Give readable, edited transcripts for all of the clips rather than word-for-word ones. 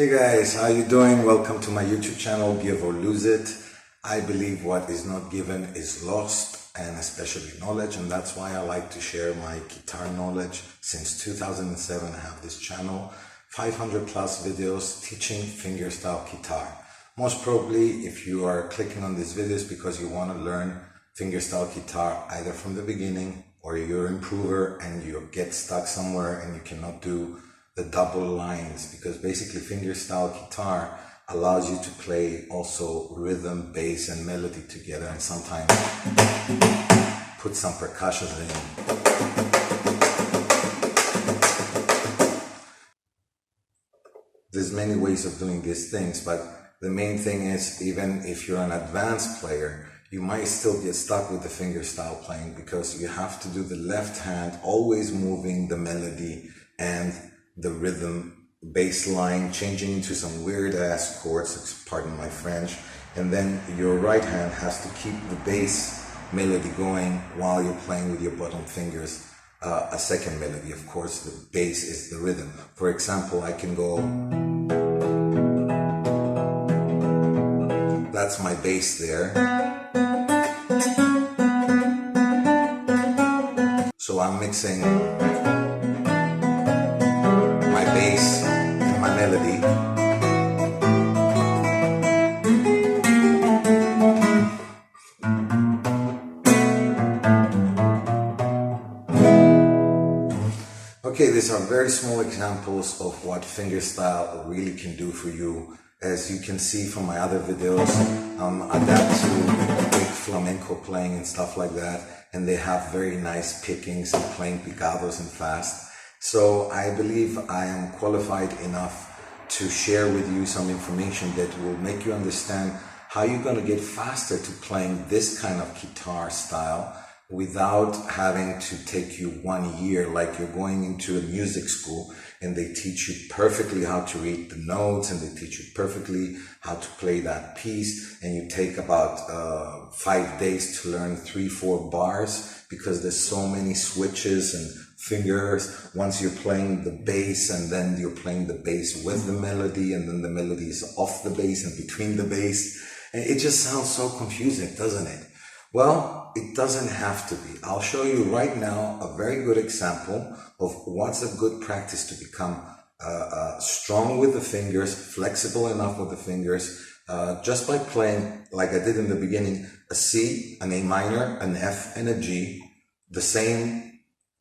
Hey guys, how you doing? Welcome to my YouTube channel, Give or Lose It. I believe what is not given is lost, and especially knowledge, and that's why I like to share my guitar knowledge. Since 2007 I have this channel, 500 plus videos teaching fingerstyle guitar. Most probably if you are clicking on these videos because you want to learn fingerstyle guitar either from the beginning, or you're an improver and you get stuck somewhere and you cannot do the double lines, because basically fingerstyle guitar allows you to play also rhythm, bass and melody together, and sometimes put some percussions in. There's many ways of doing these things, but the main thing is, even if you're an advanced player, you might still get stuck with the fingerstyle playing, because you have to do the left hand always moving the melody and the rhythm, bass line, changing into some weird ass chords, pardon my French, and then your right hand has to keep the bass melody going while you're playing with your bottom fingers a second melody. Of course, the bass is the rhythm. For example, I can go, that's my bass there. So I'm mixing my bass and my melody. Okay, these are very small examples of what fingerstyle really can do for you. As you can see from my other videos, adapt to big flamenco playing and stuff like that, and they have very nice pickings and playing picados and fast. So I believe I am qualified enough to share with you some information that will make you understand how you're going to get faster to playing this kind of guitar style without having to take you 1 year, like you're going into a music school and they teach you perfectly how to read the notes and they teach you perfectly how to play that piece, and you take about 5 days to learn 3-4 bars, because there's so many switches and fingers once you're playing the bass, and then you're playing the bass with the melody, and then the melody is off the bass and between the bass, and it just sounds so confusing, doesn't it? Well, it doesn't have to be. I'll show you right now a very good example of what's a good practice to become strong with the fingers, flexible enough with the fingers, just by playing, like I did in the beginning, a C, an A minor, an F, and a G, the same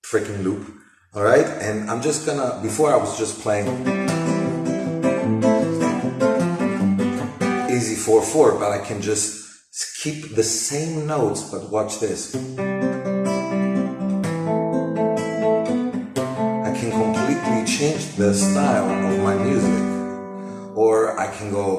freaking loop, all right? And I'm just gonna, before I was just playing easy 4/4, but I can just keep the same notes, but watch this. I can completely change the style of my music, or I can go,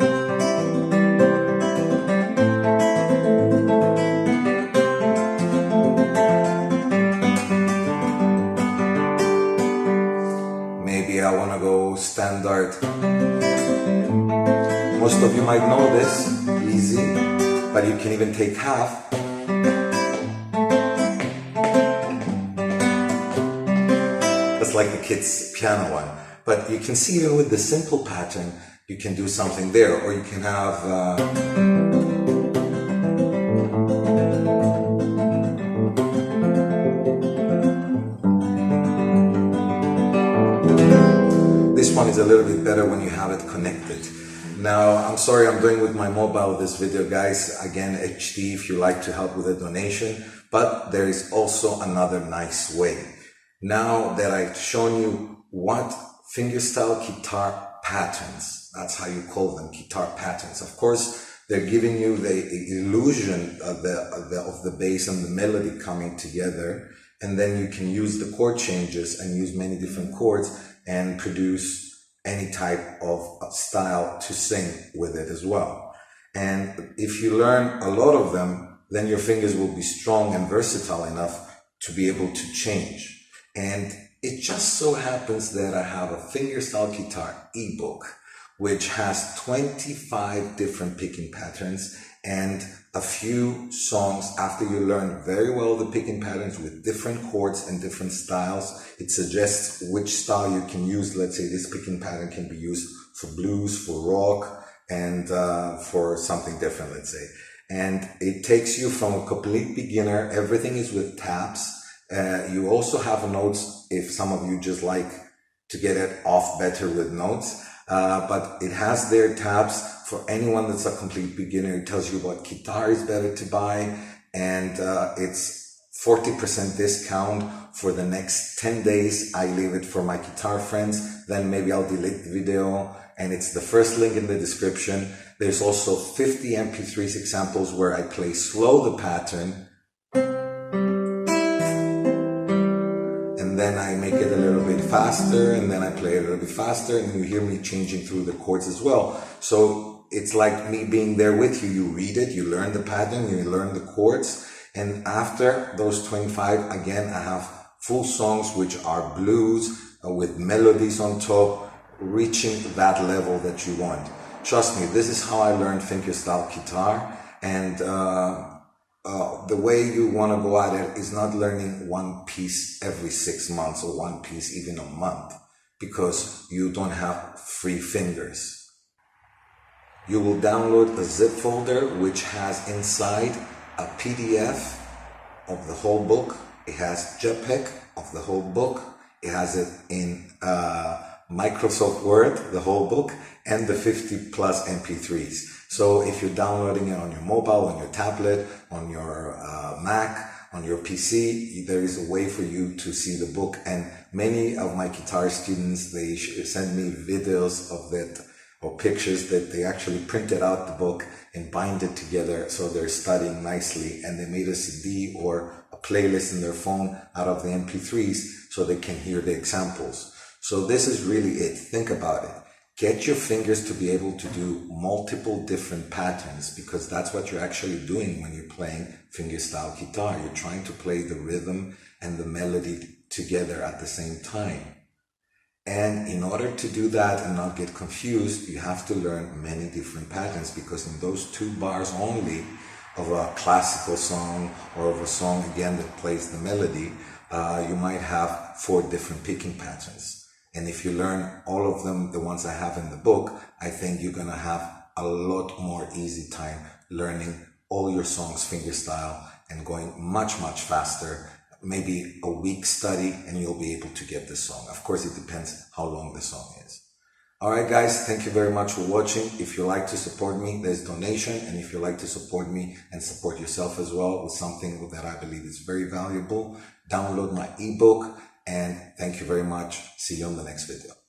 I want to go standard. Most of you might know this, easy, but you can even take half. That's like the kids' piano one. But you can see, even with the simple pattern, you can do something there, or you can have one is a little bit better when you have it connected. Now, I'm sorry I'm doing with my mobile this video, guys. Again, HD if you like to help with a donation, but there is also another nice way. Now that I've shown you what fingerstyle guitar patterns, that's how you call them, guitar patterns. Of course, they're giving you the illusion of the bass and the melody coming together, and then you can use the chord changes and use many different chords and produce any type of style to sing with it as well. And if you learn a lot of them, then your fingers will be strong and versatile enough to be able to change. And it just so happens that I have a Fingerstyle Guitar E-book, which has 25 different picking patterns and a few songs. After you learn very well the picking patterns with different chords and different styles, it suggests which style you can use. Let's say this picking pattern can be used for blues, for rock, and for something different, let's say. And it takes you from a complete beginner. Everything is with tabs. You also have notes if some of you just like to get it off better with notes. But it has their tabs for anyone that's a complete beginner. It tells you what guitar is better to buy, and it's 40% discount for the next 10 days. I leave it for my guitar friends, then maybe I'll delete the video, and it's the first link in the description. There's also 50 MP3s examples where I play slow the pattern, and then I make it a little bit faster, and then I play it a little bit faster, and you hear me changing through the chords as well. So it's like me being there with you. You read it, you learn the pattern, you learn the chords, and after those 25, again, I have full songs which are blues with melodies on top, reaching that level that you want. Trust me, this is how I learned fingerstyle guitar, and the way you want to go at it is not learning one piece every 6 months or one piece even a month, because you don't have free fingers. You will download a zip folder which has inside a PDF of the whole book. It has JPEG of the whole book. It has it in Microsoft Word, the whole book, and the 50 plus MP3s. So if you're downloading it on your mobile, on your tablet, on your Mac, on your PC, there is a way for you to see the book. And many of my guitar students, they send me videos of it or pictures that they actually printed out the book and bind it together so they're studying nicely, and they made a CD or a playlist in their phone out of the MP3s so they can hear the examples. So this is really it. Think about it. Get your fingers to be able to do multiple different patterns, because that's what you're actually doing when you're playing fingerstyle guitar. You're trying to play the rhythm and the melody together at the same time. And in order to do that and not get confused, you have to learn many different patterns, because in those 2 bars only of a classical song or of a song again that plays the melody, you might have 4 different picking patterns. And if you learn all of them, the ones I have in the book, I think you're going to have a lot more easy time learning all your songs fingerstyle and going much, much faster. Maybe a week study and you'll be able to get the song. Of course, it depends how long the song is. All right, guys, thank you very much for watching. If you like to support me, there's donation. And if you like to support me and support yourself as well with something that I believe is very valuable, download my ebook. And thank you very much. See you on the next video.